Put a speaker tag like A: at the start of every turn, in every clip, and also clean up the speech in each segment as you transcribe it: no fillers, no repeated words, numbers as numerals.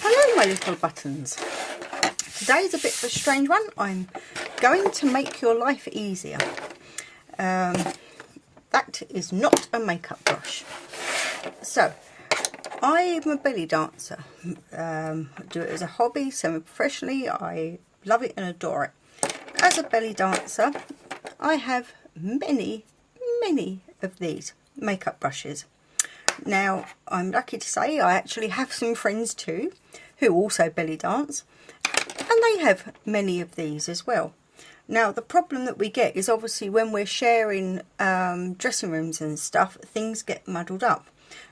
A: Hello my little buttons. Today's a bit of a strange one. I'm going to make your life easier. That is not a makeup brush. So, I'm a belly dancer. I do it as a hobby, semi-professionally. I love it and adore it. As a belly dancer, I have many of these makeup brushes. Now, I'm lucky to say I actually have some friends too who also belly dance, and they have many of these as well. Now, the problem that we get is obviously when we're sharing dressing rooms and stuff, things get muddled up.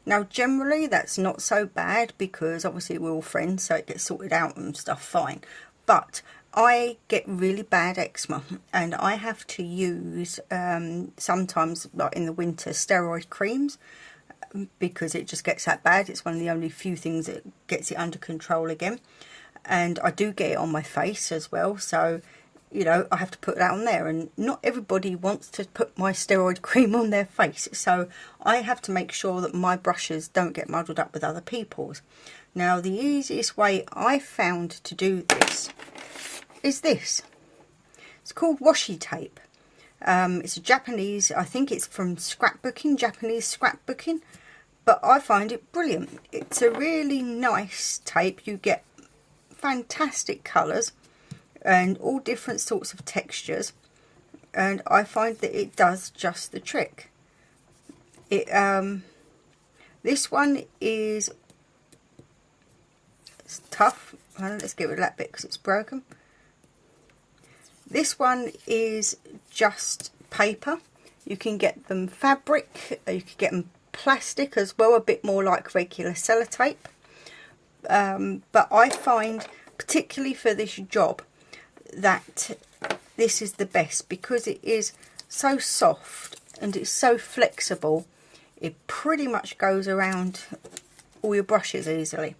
A: Now, generally that's not so bad because obviously we're all friends, so it gets sorted out and stuff fine. But I get really bad eczema, and I have to use sometimes, like in the winter, steroid creams, because it just gets that bad. It's one of the only few things that gets it under control again. And I do get it on my face as well, so you know, I have to put that on there, and not everybody wants to put my steroid cream on their face, so I have to make sure that my brushes don't get muddled up with other people's. Now, the easiest way I found to do this is this. It's called washi tape. It's a Japanese, I think it's from scrapbooking, Japanese scrapbooking, but I find it brilliant. It's a really nice tape. You get fantastic colours and all different sorts of textures, and I find that it does just the trick. This one is, it's tough. Let's get rid of that bit because it's broken. This one is just paper. You can get them fabric, you can get them plastic as well, a bit more like regular sellotape. But I find, particularly for this job, that this is the best because it is so soft and it's so flexible. It pretty much goes around all your brushes easily.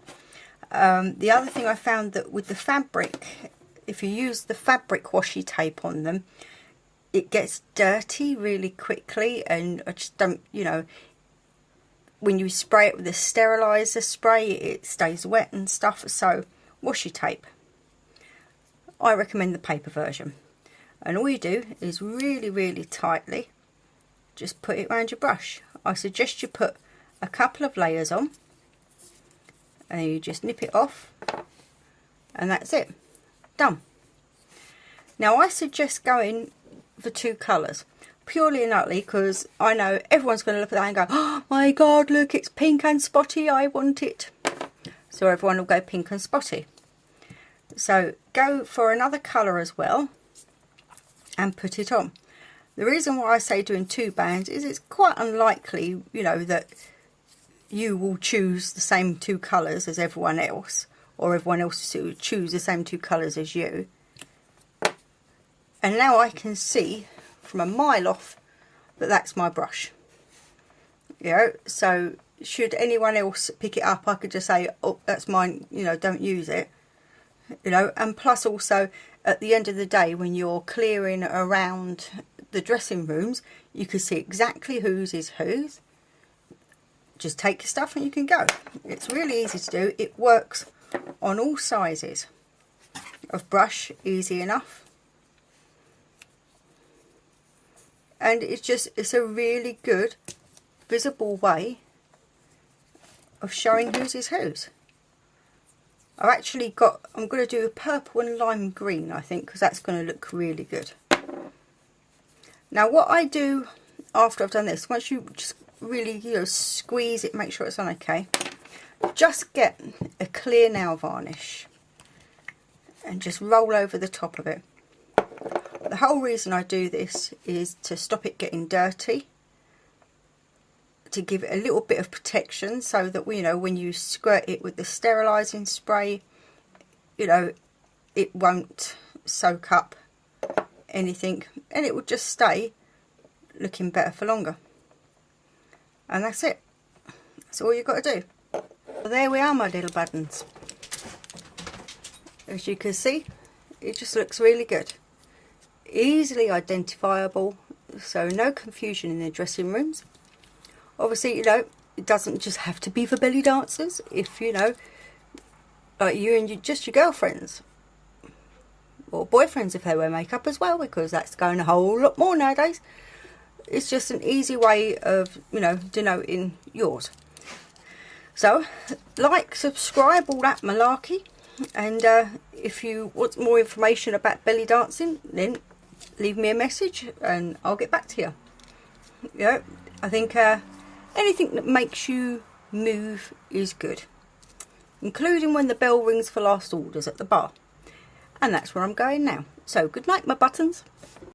A: The other thing I found that with the fabric, if you use the fabric washi tape on them, it gets dirty really quickly, and I just don't, you know, when you spray it with a sterilizer spray, it stays wet and stuff. So washi tape, I recommend the paper version, and all you do is really tightly just put it around your brush. I suggest you put a couple of layers on, and you just nip it off, and that's it, done. Now, I suggest going for two colours, purely and utterly because I know everyone's going to look at that and go, oh my god, look, it's pink and spotty, I want it. So everyone will go pink and spotty. So go for another colour as well and put it on. The reason why I say doing two bands is it's quite unlikely, you know, that you will choose the same two colours as everyone else, or everyone else will choose the same two colours as you. And now I can see from a mile off that that's my brush. You know, so should anyone else pick it up, I could just say, oh, that's mine, you know, don't use it. You know, and plus also at the end of the day, when you're clearing around the dressing rooms, you can see exactly whose is whose. Just take your stuff and you can go. It's really easy to do. It works on all sizes of brush, easy enough. And it's a really good visible way of showing whose is whose. I've actually got, I'm going to do a purple and lime green, I think, because that's going to look really good. Now, what I do after I've done this, once you just really, you know, squeeze it, make sure it's on okay, just get a clear nail varnish and just roll over the top of it. The whole reason I do this is to stop it getting dirty, to give it a little bit of protection so that, you know, when you squirt it with the sterilising spray, you know, it won't soak up anything and it will just stay looking better for longer. And that's it. That's all you've got to do. So there we are, my little buttons. As you can see, it just looks really good. Easily identifiable, so no confusion in the dressing rooms. Obviously, you know, it doesn't just have to be for belly dancers. If, you know, like you and just your girlfriends or boyfriends if they wear makeup as well, because that's going a whole lot more nowadays. It's just an easy way of, you know, denoting yours. So, like, subscribe, all that malarkey. And if you want more information about belly dancing, then leave me a message and I'll get back to you. You know, I think anything that makes you move is good, including when the bell rings for last orders at the bar. And that's where I'm going now. So, good night, my buttons.